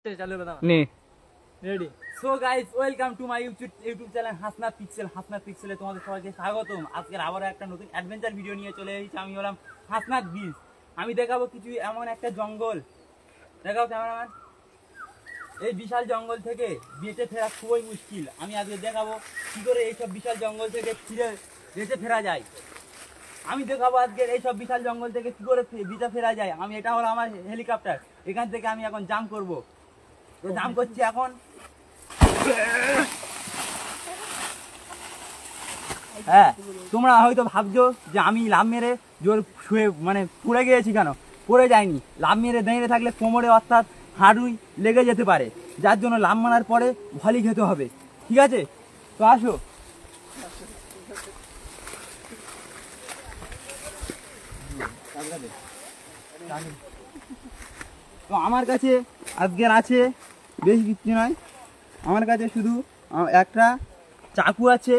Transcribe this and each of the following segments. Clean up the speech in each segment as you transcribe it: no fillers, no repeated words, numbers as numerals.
चलो बता नहीं ready so guys welcome to my YouTube channel Hasnat পিক্সেলে তোমাদের সবাইকে স্বাগতম। আজকে আবার একটা নতুন অ্যাডভেঞ্চার ভিডিও নিয়ে চলে এসেছি। আমি হলাম হাসনাত বিচ। আমি দেখাবো কিছু এমন একটা জঙ্গল, দেখাও ক্যামেরাম্যান। এই বিশাল জঙ্গল থেকে বেঁচে ফেরা খুবই মুশকিল। আমি আজকে দেখাবো কি করে এইসব বিশাল জঙ্গল থেকে ফিরে বেঁচে ফেরা যায়। আমি দেখাবো আজকে এইসব বিশাল জঙ্গল থেকে কি করে বেঁচে ফেরা যায়। আমি এটা হলো আমার হেলিকপ্টার, এখান থেকে আমি এখন জাম্প করবো। তো জাম্প করছি এখন। হ্যাঁ, তোমরা হয়তো ভাবছো যে আমি লাভ মেরে জোর শুয়ে মানে পড়ে গিয়েছি, কেন পড়ে যায়নি। লাভ মেরে দাঁড়িয়ে থাকলে কোমরে অর্থাৎ হাঁটুই লেগে যেতে পারে, যার জন্য লাভ মারার পরে ভলি খেতে হবে। ঠিক আছে, তো আসো। তো আমার কাছে আজকের আছে বেশি কিছু নয়, আমার কাছে শুধু একটা চাকু আছে।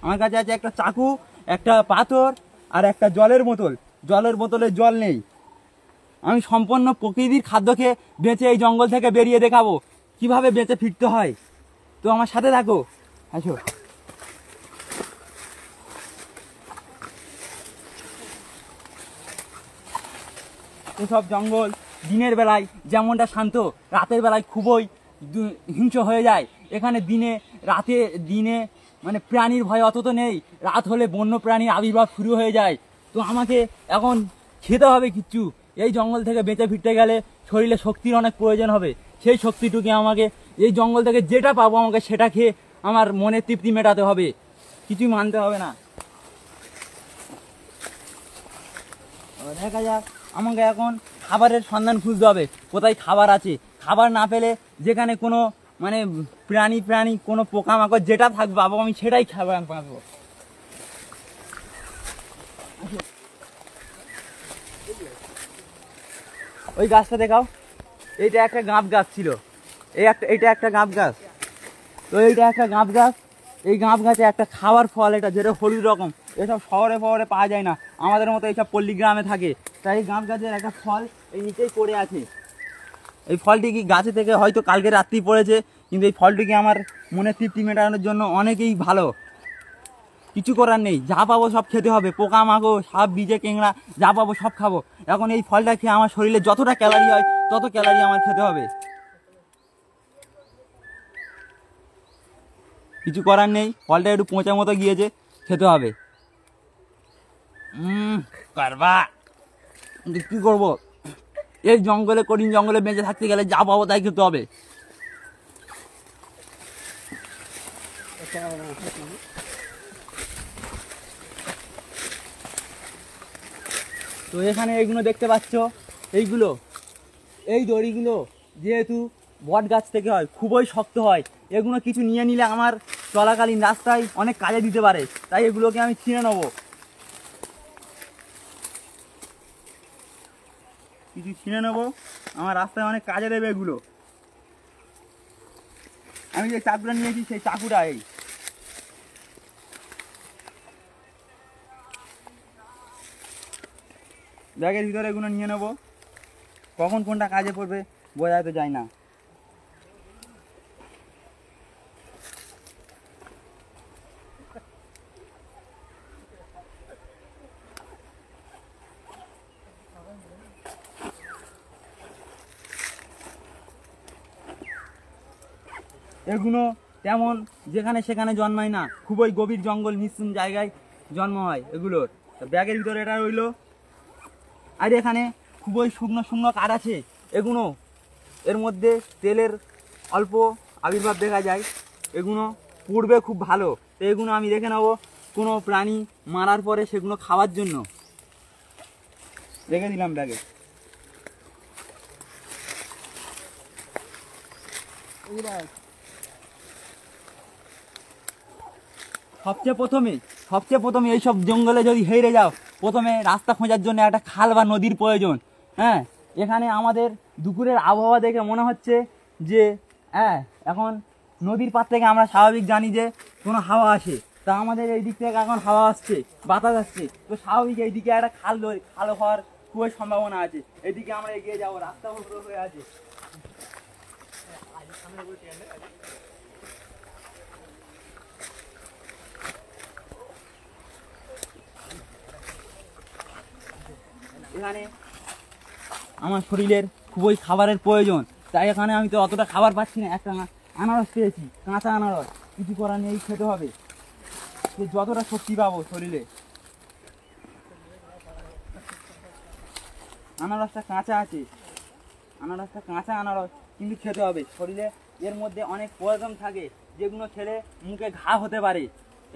আমার কাছে আছে একটা চাকু, একটা পাথর আর একটা জলের বোতল। জলের বোতলে জল নেই। আমি সম্পূর্ণ প্রকৃতির খাদ্য খেয়ে বেঁচে এই জঙ্গল থেকে বেরিয়ে দেখাবো কিভাবে বেঁচে ফিরতে হয়। তো আমার সাথে থাকো, আসো। এসব জঙ্গল দিনের বেলায় যেমনটা শান্ত, রাতের বেলায় খুবই হিংস্র হয়ে যায়। এখানে দিনে মানে প্রাণীর ভয় অত তো নেই, রাত হলে বন্য প্রাণীর আবির্ভাব শুরু হয়ে যায়। তো আমাকে এখন খেতে হবে কিচ্ছু। এই জঙ্গল থেকে বেঁচে ফিরতে গেলে শরীরে শক্তির অনেক প্রয়োজন হবে। সেই শক্তিটুকু আমাকে এই জঙ্গল থেকে যেটা পাবো আমাকে সেটা খেয়ে আমার মনের তৃপ্তি মেটাতে হবে, কিছুই মানতে হবে না। দেখা যাক, আমাকে এখন খাবারের সন্ধান খুঁজতে হবে, কোথায় খাবার আছে। খাবার না পেলে যেখানে কোনো মানে প্রাণী কোনো পোকামাকড় যেটা থাকবে পাবো, আমি সেটাই খাবার পাবো। ওই গাছটা দেখাও, এইটা একটা গাঁব গাছ ছিল। এইটা একটা গাঁব গাছ। তো এইটা একটা গাঁব গাছ। এই গাঁব গাছে একটা খাবার ফল, এটা যেটা হলুদ রকম। এসব শহরে পাওয়া যায় না, আমাদের মতো এইসব পল্লী গ্রামে থাকে। তাই এই গাঁব গাছের একটা ফল এই নিচেই পড়ে আছে। এই ফলটি কি গাছে থেকে হয়তো কালকে রাত্রি পড়েছে, কিন্তু এই ফলটিকে আমার মনে তৃপ্তি মেটানোর জন্য অনেকেই ভালো। কিছু করার নেই, যা পাবো সব খেতে হবে। পোকা মাকড়, সাপ, বিজে, কেংড়া যা পাবো সব খাবো। এখন এই ফলটা খেয়ে আমার শরীরে যতটা ক্যালারি হয় তত ক্যালারি আমার খেতে হবে। কিছু করার নেই, ফলটা একটু পচা মতো গিয়েছে, খেতে হবে। কারবা কি করবো, এই জঙ্গলে কঠিন জঙ্গলে বেঁচে থাকতে গেলে যা পাবো তাই খেতে হবে। তো এখানে এইগুলো দেখতে পাচ্ছ, এই দড়িগুলো যেহেতু বট গাছ থেকে হয়, খুবই শক্ত হয়। এগুলো কিছু নিয়ে নিলে আমার চলাকালীন রাস্তায় অনেক কাজে দিতে পারে, তাই এগুলোকে আমি ছিঁড়ে নেবো। কিছু ছিঁড়ে নেবো, আমার রাস্তায় অনেক কাজে দেবে এগুলো। আমি যে চাকুটা নিয়েছি সেই চাকুটা এই ব্যাগের ভিতরে এগুলো নিয়ে নেবো। কখন কোনটা কাজে পড়বে বোঝা তো যায় না। এগুলো তেমন যেখানে সেখানে জন্মায় না, খুবই গভীর জঙ্গল নিশ্চুপ জায়গায় জন্ম হয় এগুলোর। ব্যাগের ভিতরে এটা রইলো। আর এখানে খুবই শুকনো কাঠ আছে। এগুলো এর মধ্যে তেলের অল্প আবির্ভাব দেখা যায়। এগুলো পুড়বে খুব ভালো। তো এগুলো আমি দেখে নেবো কোনো প্রাণী মারার পরে সেগুলো খাওয়ার জন্য রেখে দিলাম ব্যাগে। সবচেয়ে প্রথমে এইসব জঙ্গলে যদি হেরে যাও, প্রথমে রাস্তা খোঁজার জন্য একটা খাল বা নদীর প্রয়োজন। হ্যাঁ, এখানে আমাদের দুপুরের আবহাওয়া দেখে মনে হচ্ছে যে এখন নদীর পাড় থেকে আমরা স্বাভাবিক জানি যে কোনো হাওয়া আসে। তা আমাদের এই দিক থেকে এখন হাওয়া আসছে, বাতাস আসছে। তো স্বাভাবিক এইদিকে একটা খাল হওয়ার খুবই সম্ভাবনা আছে। এদিকে আমরা এগিয়ে যাবো, রাস্তা হয়ে আছে। এখানে আমার শরীরের খুবই খাবারের প্রয়োজন, তাই এখানে আমি তো অতটা খাবার পাচ্ছি না। একটা আনারস পেয়েছি, কাঁচা আনারস, কিছু করার নেই, খেতে হবে। যতটা শক্তি পাবো শরীরে। আনারসটা কাঁচা আছে, আনারসটা কাঁচা আনারস, কিন্তু খেতে হবে। শরীরে এর মধ্যে অনেক প্রয়োজন থাকে, যেগুলো খেলে মুখে ঘা হতে পারে,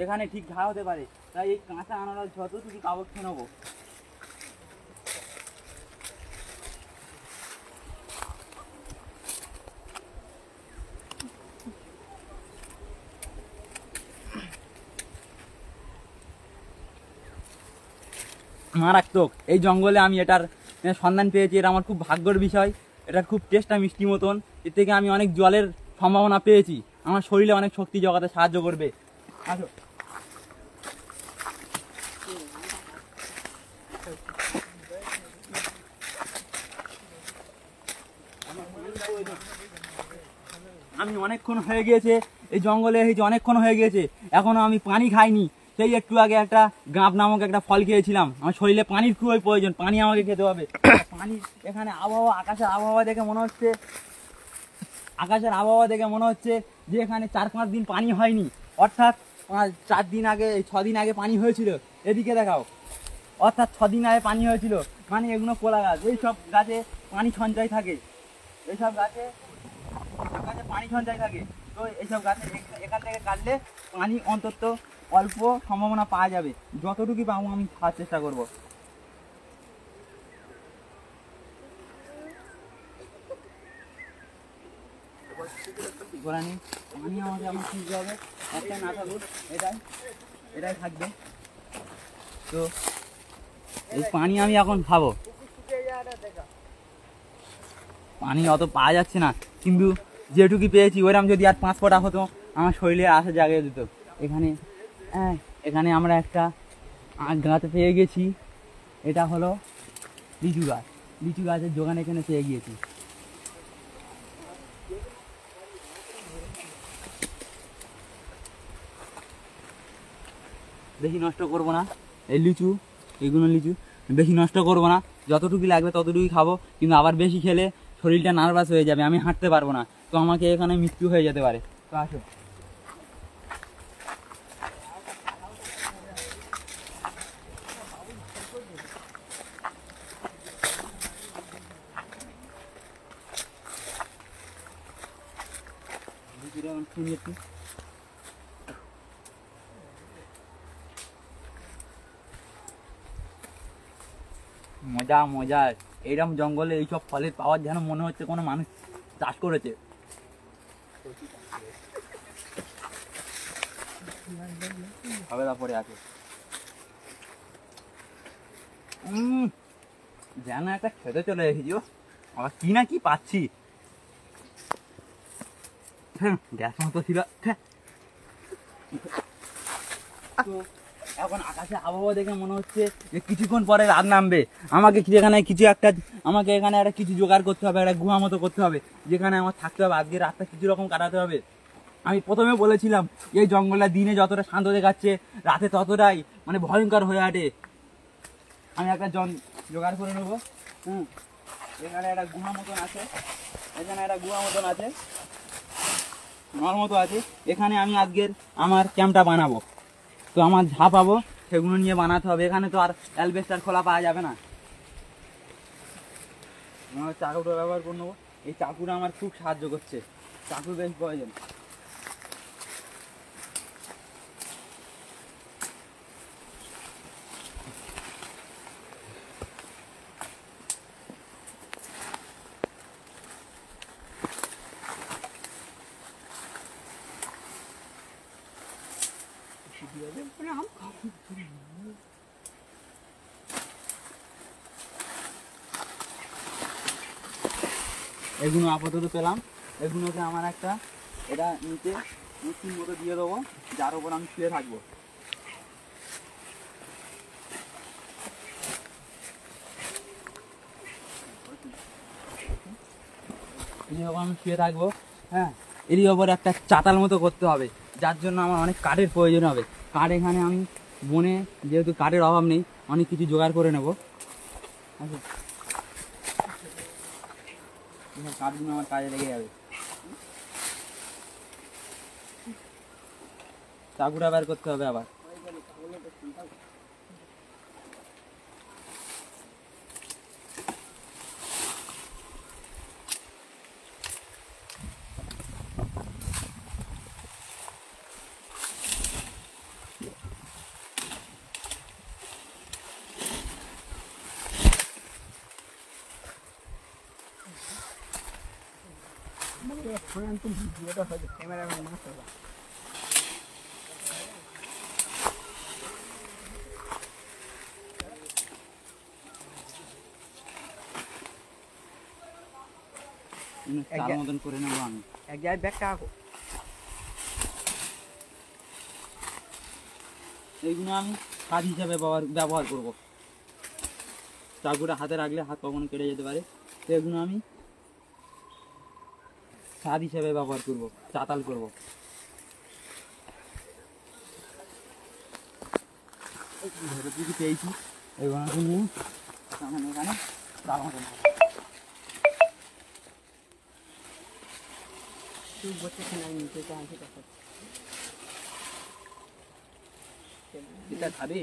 এখানে ঠিক ঘা হতে পারে। তাই এই কাঁচা আনারস যতটুকু পাবো খেয়ে নেবো। মারাত্মক এই জঙ্গলে আমি এটার সন্ধান পেয়েছি, এটা আমার খুব ভাগ্যের বিষয়। এটা খুব টেস্টটা মিষ্টি মতন, এর থেকে আমি অনেক জলের সম্ভাবনা পেয়েছি, আমার শরীরে অনেক শক্তি জোগাতে সাহায্য করবে। আসো। আমি অনেকক্ষণ হয়ে গিয়েছে এই জঙ্গলে, এই যে অনেকক্ষণ হয়ে গিয়েছে, এখনো আমি পানি খাইনি। সেই একটু আগে একটা গাঁপ নামক একটা ফল খেয়েছিলাম। আমার শরীরে পানির খুবই প্রয়োজন, পানি আমাকে খেতে হবে। পানি এখানে আবহাওয়া, আকাশের আবহাওয়া দেখে মনে হচ্ছে, আকাশের আবহাওয়া দেখে মনে হচ্ছে যে এখানে 4-5 দিন পানি হয়নি, অর্থাৎ 4 দিন আগে, 6 দিন আগে পানি হয়েছিল। এদিকে দেখাও, অর্থাৎ 6 দিন আগে পানি হয়েছিল। মানে এগুলো কোলা গাছ, এইসব গাছে পানি সঞ্চয় থাকে, এইসব গাছে পানি সঞ্চয় থাকে। তো এইসব গাছে এখান থেকে কাটলে পানি অন্তত অল্প সম্ভাবনা পাওয়া যাবে। যতটুকু পাবো আমি খাওয়ার চেষ্টা করবো। পানি আমাকে আমার খুঁজতে হবে, একটা না থাকুক, এটাই এটাই থাকবে। তো এই পানি আমি এখন খাবো। পানি অত পাওয়া যাচ্ছে না, কিন্তু যেটুকু পেয়েছি ওইরকম যদি আর 5 ফোঁটা হতো আমার শরীরে আশা জাগিয়ে দিত। এখানে এখানে আমরা একটা গাছ পেয়ে গেছি, এটা হলো লিচু গাছ। লিচু গাছের দোকান এখানে পেয়ে গিয়েছি। বেশি নষ্ট করবো না, এই লিচু, এইগুলো লিচু বেশি নষ্ট করবো না, যতটুকু লাগবে ততটুকুই খাবো। কিন্তু আবার বেশি খেলে শরীরটা নার্ভাস হয়ে যাবে, আমি হাঁটতে পারবো না, তো আমাকে এখানে মৃত্যু হয়ে যেতে পারে। তো আসো। মজা মজা, এইরকম জঙ্গলে এইসব ফলের পাওয়ার যেন মনে হচ্ছে কোনো মানুষ চাষ করেছে। হবে তারপরে আছে যেন একটা খেতে চলে এসেছি, আবার কি না কি পাচ্ছি। গ্যাস মতো ছিল। এখন আকাশে আবহাওয়া দেখে মনে হচ্ছে যে কিছুক্ষণ পরে রাত নামবে। আমাকে এখানে কিছু একটা, আমাকে এখানে একটা কিছু জোগাড় করতে হবে, একটা গুহা মতো করতে হবে, যেখানে আমার থাকতে হবে। আজকে রাতটা কিছু রকম কাটাতে হবে। আমি প্রথমে বলেছিলাম এই জঙ্গলটা দিনে যতটা শান্ত দেখাচ্ছে, রাতে ততটাই মানে ভয়ঙ্কর হয়ে ওঠে। আমি একটা জোগাড় করে নেবো। এখানে একটা গুহা মতন আছে, এখানে একটা গুহা মতন আছে, আমার মতো আছে। এখানে আমি আজকের আমার ক্যাম্পটা বানাবো। তো আমার যা পাবো সেগুলো নিয়ে বানাতে হবে। এখানে তো আর অ্যালবেস্টার খোলা পাওয়া যাবে না। আমার চাকুটা ব্যবহার করে নেবো, এই চাকুটা আমার খুব সাহায্য করছে, চাকু বেশ প্রয়োজন। এগুলো আপাতত পেলাম, এগুলোকে আমার একটা এটা নিচে মুসলিম মতো দিয়ে দেবো, যার উপর আমি শুয়ে থাকবো। আমি শুয়ে থাকবো। হ্যাঁ, এরই ওপরে একটা চাতাল মতো করতে হবে, যার জন্য আমার অনেক কাঠের প্রয়োজন হবে। কাঠ এখানে আমি বনে, যেহেতু কাঠের অভাব নেই, অনেক কিছু জোগাড় করে নেব। আচ্ছা, কাঠগুলো আমার কাজে লেগে যাবে। চাকুটা বের করতে হবে আবার। চার মতন করে নেবো আমি। এক জায়গায় ব্যাগটা আঁকো। এইগুলো আমি কাজ হিসাবে ব্যবহার করব। চাকুটা হাতে রাখলে হাত কখনো কেটে যেতে পারে, তো এগুলো আমি স্বাদ হিসেবে ব্যবহার করব, চাতাল করব। ধরে পেয়েছি এগুলো নিয়ে এখানে এটা খাবি?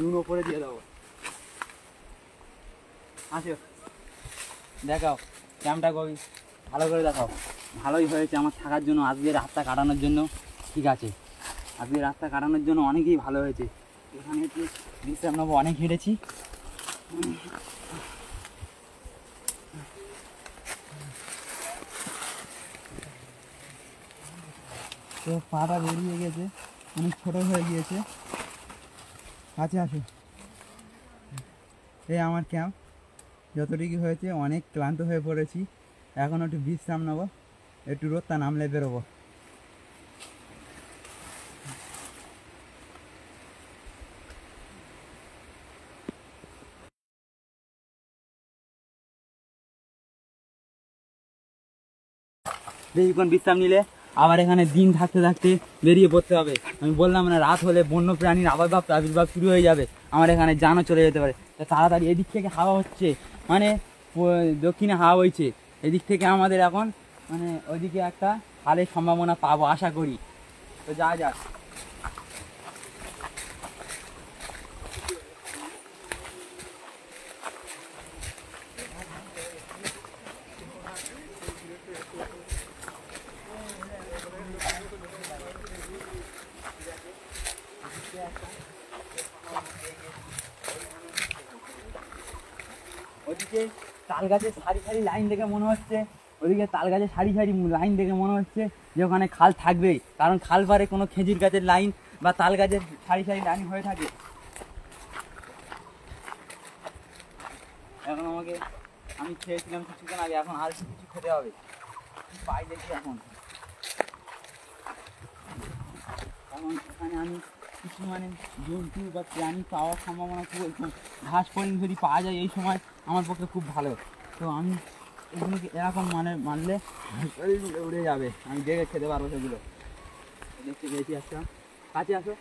নুন ওপরে দিয়ে দেবো। আসো, দেখাও ক্যাম্পটা কবি ভালো করে দেখাও। ভালোই হয়েছে আমার থাকার জন্য, আজকে রাতটা কাটানোর জন্য ঠিক আছে। আজকে রাতটা কাটানোর জন্য অনেকই ভালো হয়েছে। এখানে একটু বিশ্রাম নেবো, অনেক হেঁটেছি। তো পাটা বেরিয়ে গেছে, অনেক ছোটো হয়ে গিয়েছে। কাছে আসো, এই আমার ক্যাম্প। যতটুকু হয়েছে অনেক ক্লান্ত হয়ে পড়েছি, এখন একটু বিশ্রাম নেবো, একটু রোদটা নামলে বেরোবো। বেশিক্ষণ বিশ্রাম নিলে আবার এখানে দিন থাকতে থাকতে বেরিয়ে পড়তে হবে। আমি বললাম না, রাত হলে বন্য প্রাণীর আবির্ভাব শুরু হয়ে যাবে, আমার এখানে জানও চলে যেতে পারে। তাড়াতাড়ি এদিক থেকে হাওয়া হচ্ছে, মানে দক্ষিণে হাওয়া বইছে, এদিক থেকে আমাদের এখন মানে ওইদিকে একটা খালের সম্ভাবনা পাবো আশা করি। তো যা যাক। ওদিকে তাল গাছের সারি সারি লাইন দেখে মনে হচ্ছে, ওদিকে তাল গাছের সারি সারি লাইন দেখে মনে হচ্ছে যে ওখানে খাল থাকবেই, কারণ খাল পারে কোনো খেজুর গাছের লাইন বা তাল গাছের সারি সারি লাইন হয়ে থাকে। এখন আমাকে, আমি খেয়েছিলাম কিছুক্ষণ আগে, এখন আর কিছু খেতে হবে। পাই দেখি এখন এখানে আমি কিছু মানে জন্তু বা প্রাণী পাওয়ার সম্ভাবনা খুব, ঘাস ফড়িং যদি পাওয়া যায় এই সময় আমার পক্ষে খুব ভালো। তো আমি এগুলোকে এরকম মারলে উড়ে যাবে, আমি দেখে খেতে পারবো সেগুলো। দেখতে পেয়েছি একটা, কাছে আসো,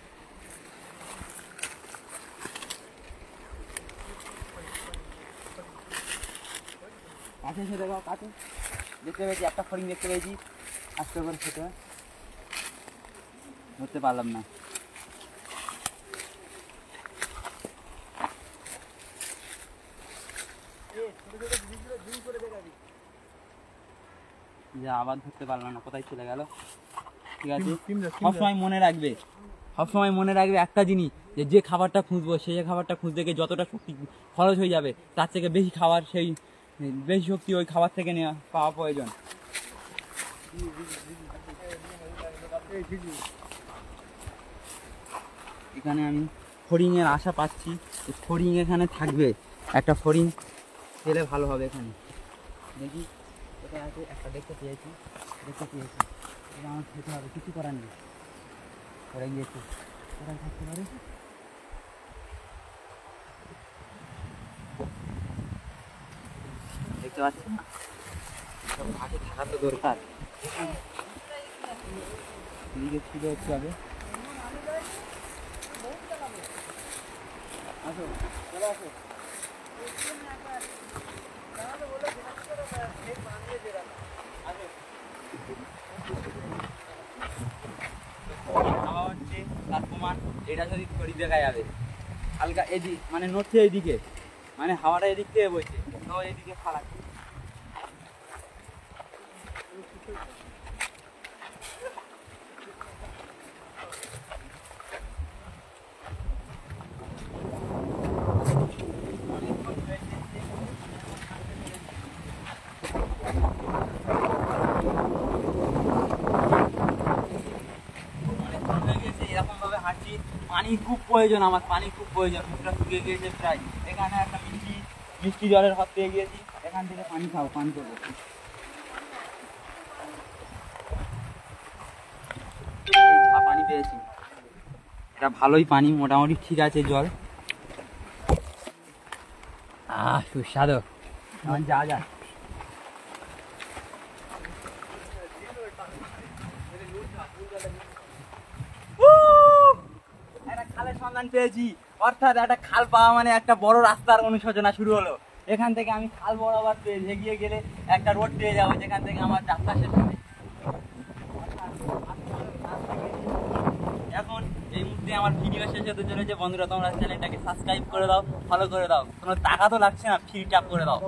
কাছে এসে দেখো, কাছে দেখতে পেয়েছি একটা ফড়িং দেখতে পেয়েছি, আস্তে করে খেতে ধরতে পারলাম না। যা আবার ধরতে পারলাম না, কোথায় চলে গেল। ঠিক আছে, সবসময় মনে রাখবে, সবসময় মনে রাখবে একটা জিনিস, যে খাবারটা খুঁজবো সেই খাবারটা খুঁজতে গিয়ে যতটা শক্তি খরচ হয়ে যাবে, তার থেকে বেশি খাবার, সেই বেশি শক্তি ওই খাবার থেকে নেওয়া পাওয়া প্রয়োজন। এখানে আমি ফড়িংয়ের আশা পাচ্ছি, ফড়িং এখানে থাকবে, একটা ফড়িং পেলে ভালো হবে এখানে। দেখি কোথায় আছে, একটা দেখতে পেয়েছি। এটা আমার খেতে হবে, কিছু করার নেই। পড়ে গিয়েছে, কোথায় থাকতে পারে? দেখতে পাচ্ছি না, সব ঘাটে থাকা তো দরকার। এদিকে ছিল একটু আগে। আসো, চলে আসো। হাওয়া হচ্ছে তার প্রমাণ, এটা যদি ছড়ি দেখা যাবে হালকা এদিক, মানে নড়ছে এইদিকে, মানে হাওয়াটা এদিক থেকে বইছে, তো এইদিকে ফালাচ্ছে। এরকম ভাবে হাঁটছি, পানি খুব প্রয়োজন আমার, পানি খুব প্রয়োজন, মুখটা শুকিয়ে গিয়েছে প্রায়। এখানে একটা মিষ্টি জলের হাত পেয়ে গিয়েছি, এখান থেকে পানি খাও, পান করবো। পানি পেয়েছি, এটা ভালোই পানি, মোটামুটি ঠিক আছে জল। সুস্বাদু। যা যা একটা খালের সন্ধান পেয়েছি, অর্থাৎ একটা খাল পাওয়া মানে একটা বড় রাস্তার অনুশোচনা শুরু হলো। এখান থেকে আমি খাল বরাবর এগিয়ে গেলে একটা রোড পেয়ে যাবো, যেখান থেকে আমার যাত্রা শেষ হবে। এখন এই মুহূর্তে আমার ভিডিও শেষ হতে চলেছে। বন্ধুরা, তোমরা চ্যানেলটাকে সাবস্ক্রাইব করে দাও, ফলো করে দাও, কোনো টাকা তো লাগছে না, ফ্রি ট্যাপ করে দাও।